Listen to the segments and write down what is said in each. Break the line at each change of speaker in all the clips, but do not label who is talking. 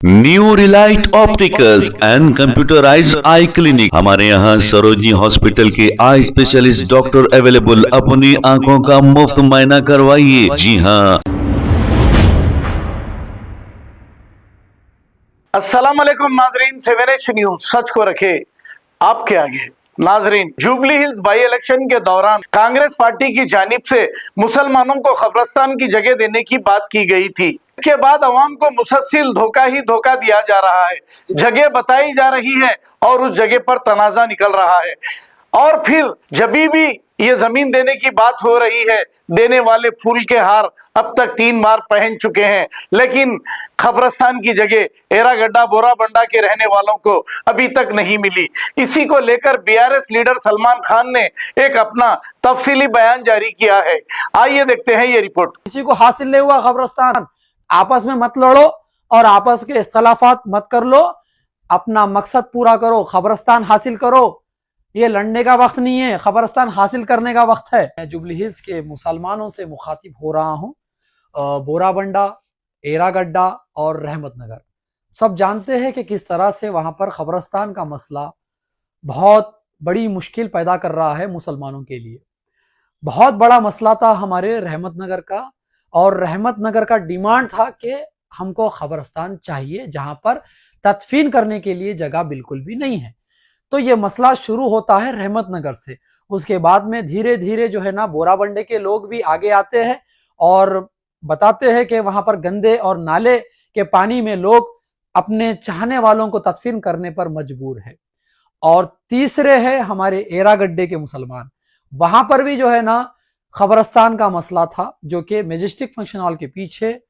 New Relight opticals and computerised I clinic. हमारे यहाँ Sarojini hospital के आई स्पेशलिस्ट डॉक्टर अवेलेबल। अपनी आंखों का मुफ्त मुआयना करवाइए। जी हाँ।
अस्सलाम वालेकुम नाजरीन, 7H न्यूज सच को रखे आपके आगे। नाजरीन, जुबली हिल्स बाई इलेक्शन के दौरान कांग्रेस पार्टी की जानिब से मुसलमानों को कब्रिस्तान की जगह देने की बात की गई थी। इसके बाद अवाम को मुसलसल धोखा ही धोखा दिया जा रहा है। जगह बताई जा रही है और उस जगह पर तनाजा निकल रहा है, और फिर जब भी ये जमीन देने की बात हो रही है, देने वाले फूल के हार अब तक 3 बार पहन चुके हैं, लेकिन कब्रिस्तान की जगह एरागड्डा बोराबंडा के रहने वालों को अभी तक नहीं मिली। इसी को लेकर बीआरएस लीडर सलमान खान ने एक अपना तफसीली बयान जारी किया है। आइए देखते हैं ये रिपोर्ट।
किसी को हासिल नहीं हुआ कब्रिस्तान, आपस में मत लड़ो और आपस के इख्तलाफात मत कर लो, अपना मकसद पूरा करो, कब्रिस्तान हासिल करो। ये लड़ने का वक्त नहीं है, कब्रिस्तान हासिल करने का वक्त है। मैं जुबली हिल्स के मुसलमानों से मुखातिब हो रहा हूँ। बोराबंडा, एरागड्डा और रहमत नगर सब जानते हैं कि किस तरह से वहां पर कब्रिस्तान का मसला बहुत बड़ी मुश्किल पैदा कर रहा है मुसलमानों के लिए। बहुत बड़ा मसला था हमारे रहमत नगर का, और रहमत नगर का डिमांड था कि हमको कब्रिस्तान चाहिए जहां पर तदफीन करने के लिए जगह बिल्कुल भी नहीं है। तो ये मसला शुरू होता है रहमत नगर से। उसके बाद में धीरे धीरे जो है ना, बोराबंडे के लोग भी आगे आते हैं और बताते हैं कि वहां पर गंदे और नाले के पानी में लोग अपने चाहने वालों को तदफीन करने पर मजबूर है। और तीसरे है हमारे एरागड्डे के मुसलमान। वहां पर भी जो है ना कब्रिस्तान का मसला था, जो कि मैजेस्टिक फंक्शन हॉल के पीछे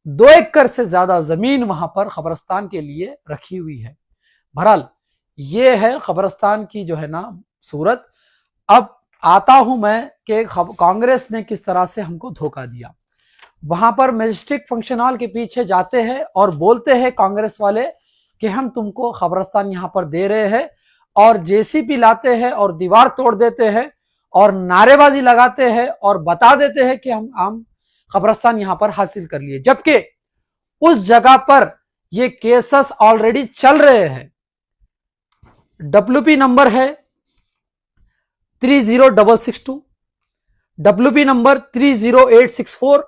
2 एकड़ से ज्यादा जमीन वहां पर कब्रिस्तान के लिए रखी हुई है। बहरहाल ये है कब्रिस्तान की जो है ना सूरत। अब आता हूं मैं कि कांग्रेस ने किस तरह से हमको धोखा दिया। वहां पर मैजेस्टिक फंक्शन हॉल के पीछे जाते हैं और बोलते हैं कांग्रेस वाले कि हम तुमको कब्रिस्तान यहां पर दे रहे हैं, और जेसीबी लाते हैं और दीवार तोड़ देते हैं और नारेबाजी लगाते हैं और बता देते हैं कि हम कब्रिस्तान यहां पर हासिल कर लिए, जबकि उस जगह पर ये केसेस ऑलरेडी चल रहे हैं। WP नंबर है 30662, WP number 30864,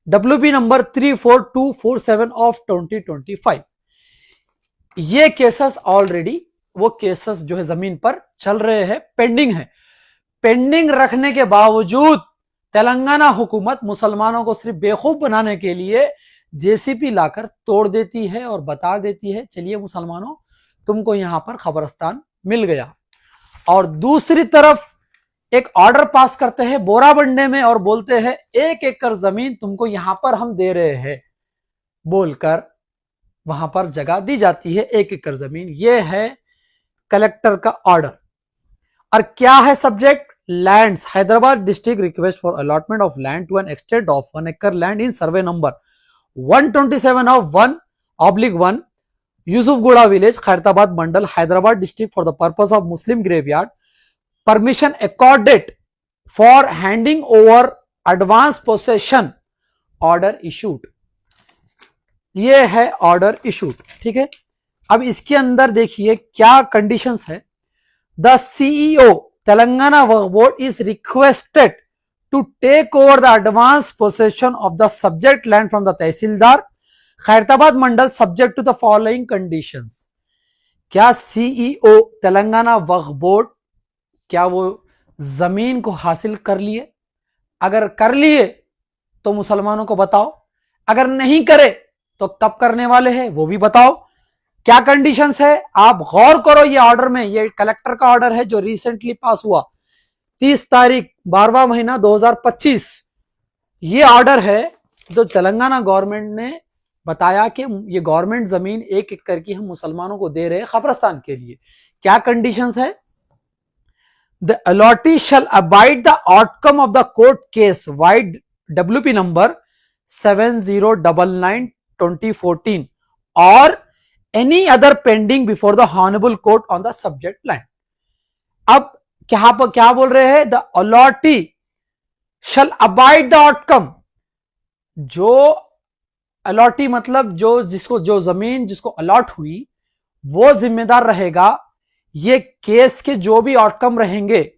WP number 34247 of 2025। ये केसेस ऑलरेडी वो केसेस जो है जमीन पर चल रहे हैं, पेंडिंग है। पेंडिंग रखने के बावजूद तेलंगाना हुकूमत मुसलमानों को सिर्फ बेवकूफ बनाने के लिए जेसीपी लाकर तोड़ देती है और बता देती है चलिए मुसलमानों तुमको यहां पर कब्रिस्तान मिल गया। और दूसरी तरफ एक ऑर्डर पास करते हैं बोराबंडे में और बोलते हैं 1 एकड़ जमीन तुमको यहां पर हम दे रहे हैं, बोलकर वहां पर जगह दी जाती है 1 एकड़ जमीन। यह है कलेक्टर का ऑर्डर। और क्या है subject? Lands, Hyderabad district request for allotment of land to an extent of 1 acre land in survey number 127 of 1/1 Yusufgura village, Khairatabad Mandal, Hyderabad district for the purpose of Muslim graveyard. Permission accorded for handing over advance possession. Order issued. ये है order issued, ठीक है। अब इसके अंदर देखिए क्या conditions है। The CEO Telangana Waqf board is requested to take over the advance possession of the subject land from the tehsildar Khairatabad Mandal subject to the following conditions। क्या सीईओ तेलंगाना वक्फ बोर्ड क्या वो जमीन को हासिल कर लिए? अगर कर लिए तो मुसलमानों को बताओ, अगर नहीं करे तो कब करने वाले हैं वो भी बताओ। क्या कंडीशंस है आप गौर करो। ये ऑर्डर में, ये कलेक्टर का ऑर्डर है जो रिसेंटली पास हुआ 30 तारीख 12वां महीना 2025। ये ऑर्डर है जो तेलंगाना गवर्नमेंट ने बताया कि ये गवर्नमेंट जमीन 1 एकड़ की हम मुसलमानों को दे रहे हैं कब्रिस्तान के लिए। क्या कंडीशंस है? The allottee shall abide the outcome of the court case vide WP number 7099/2014 और any other pending before the honourable court on the subject land. अब क्या बोल रहे हैं? The allottee shall abide the outcome, जो allottee मतलब जो जमीन जिसको अलॉट हुई वो जिम्मेदार रहेगा। ये केस के जो भी आउटकम रहेंगे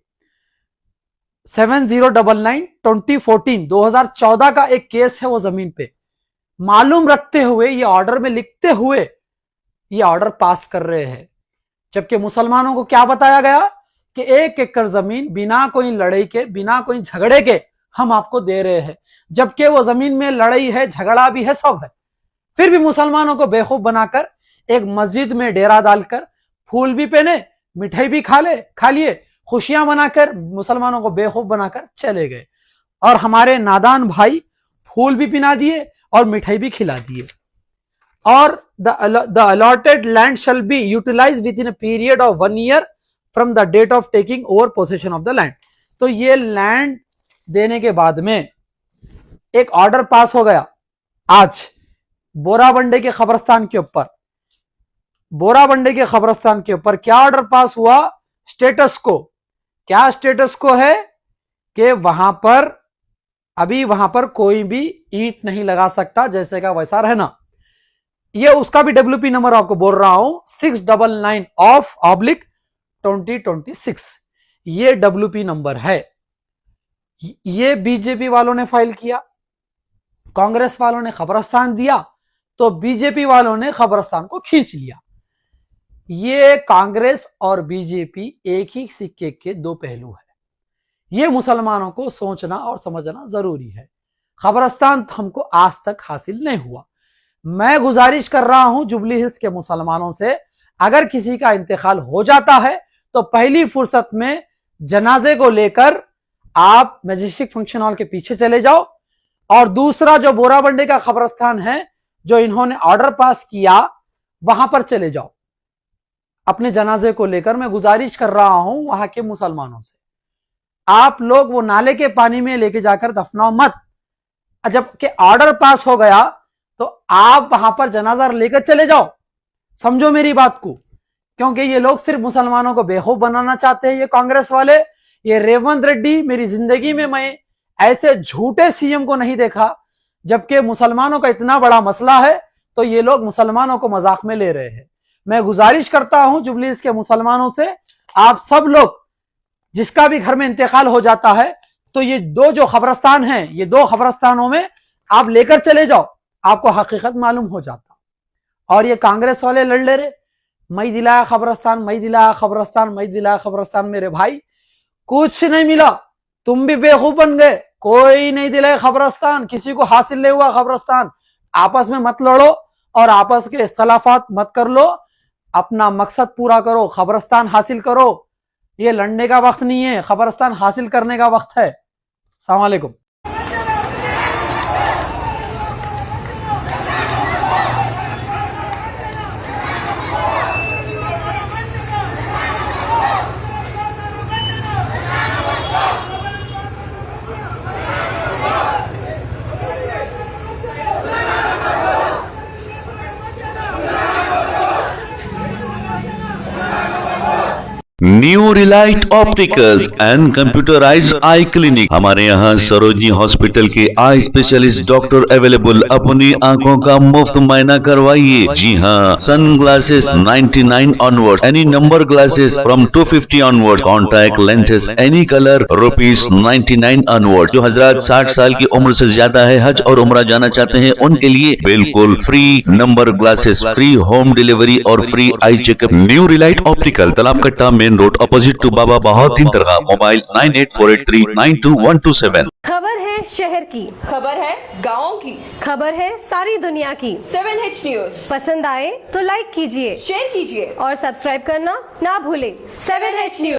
7099/2014 का एक केस है, वो जमीन पे मालूम रखते हुए ये ऑर्डर में लिखते हुए ये ऑर्डर पास कर रहे हैं। जबकि मुसलमानों को क्या बताया गया कि 1 एकड़ जमीन बिना कोई लड़ाई के, बिना कोई झगड़े के हम आपको दे रहे हैं, जबकि वो जमीन में लड़ाई है, झगड़ा भी है, सब है। फिर भी मुसलमानों को बेवकूफ बनाकर एक मस्जिद में डेरा डालकर फूल भी पहने, मिठाई भी खा लिए, खुशियां मनाकर मुसलमानों को बेवकूफ बनाकर चले गए। और हमारे नादान भाई फूल भी पिना दिए और मिठाई भी खिला दिए। और the allotted land shall be utilise within a period of 1 year from the date of taking over possession of the land. तो ये लैंड देने के बाद में एक ऑर्डर पास हो गया आज बोराबंडे के खबरस्तान के ऊपर। बोराबंडे के खबरस्तान के ऊपर क्या ऑर्डर पास हुआ? स्टेटस को। क्या स्टेटस को है कि वहां पर कोई भी ईंट नहीं लगा सकता, जैसे का वैसा रहना। ये उसका भी डब्ल्यूपी नंबर आपको बोल रहा हूं 699/2026। ये डब्ल्यूपी नंबर है। ये बीजेपी वालों ने फाइल किया, कांग्रेस वालों ने खबरस्तान दिया, तो बीजेपी वालों ने खबरस्तान को खींच लिया। ये कांग्रेस और बीजेपी एक ही सिक्के के दो पहलू है। ये मुसलमानों को सोचना और समझना जरूरी है। खबरस्तान हमको आज तक हासिल नहीं हुआ। मैं गुजारिश कर रहा हूं जुबली हिल्स के मुसलमानों से, अगर किसी का इंतकाल हो जाता है तो पहली फुर्सत में जनाजे को लेकर आप मैजेस्टिक फंक्शन हॉल के पीछे चले जाओ, और दूसरा जो बोराबंडे का खबरस्तान है जो इन्होंने ऑर्डर पास किया वहां पर चले जाओ अपने जनाजे को लेकर। मैं गुजारिश कर रहा हूं वहां के मुसलमानों से, आप लोग वो नाले के पानी में लेके जाकर दफनाओ मत। जबकि ऑर्डर पास हो गया तो आप वहां पर जनाजा लेकर चले जाओ। समझो मेरी बात को, क्योंकि ये लोग सिर्फ मुसलमानों को बेखौफ बनाना चाहते हैं। ये कांग्रेस वाले, ये रेवंत रेड्डी, मेरी जिंदगी में मैं ऐसे झूठे सीएम को नहीं देखा। जबकि मुसलमानों का इतना बड़ा मसला है तो ये लोग मुसलमानों को मजाक में ले रहे हैं। मैं गुजारिश करता हूं जुबली हिल्स के मुसलमानों से, आप सब लोग जिसका भी घर में इंतकाल हो जाता है तो ये दो जो खबरस्तान हैं, ये दो खबरस्तानों में आप लेकर चले जाओ, आपको हकीकत मालूम हो जाता। और ये कांग्रेस वाले लड़ ले रहे, मई दिलाया खबरस्तान, मई दिलाया खबरस्तान, मई दिलाया खबरस्तान। मेरे भाई कुछ नहीं मिला, तुम भी बेवकूफ बन गए। कोई नहीं दिलाया खबरस्तान, किसी को हासिल नहीं हुआ खबरस्तान। आपस में मत लड़ो और आपस के इख्तलाफात मत कर लो, अपना मकसद पूरा करो, खबरस्तान हासिल करो। ये लड़ने का वक्त नहीं है, खबरस्तान हासिल करने का वक्त है। अस्सलाम वालेकुम।
New Relight opticals and computerised I clinic. हमारे यहाँ सरोजनी हॉस्पिटल के आई स्पेशलिस्ट डॉक्टर अवेलेबल। अपनी आंखों का मुफ्त मायना करवाइए। जी हाँ, sun glasses 99 onward, any number glasses from 250 onward, contact lenses any colour ₹99 onward. जो हजरात 60 साल की उम्र से ज्यादा है, हज और उम्रा जाना चाहते हैं, उनके लिए बिल्कुल free number glasses, free home delivery और free eye checkup. New relight optical, Talab Katta, main road, opposite to Baba Bahauddin Dargah. Mobile 9848392127।
खबर है शहर की,
खबर है गाँव की,
खबर है सारी दुनिया की।
7H न्यूज
पसंद आए तो लाइक कीजिए,
शेयर कीजिए
और सब्सक्राइब करना ना भूलें।
7H news.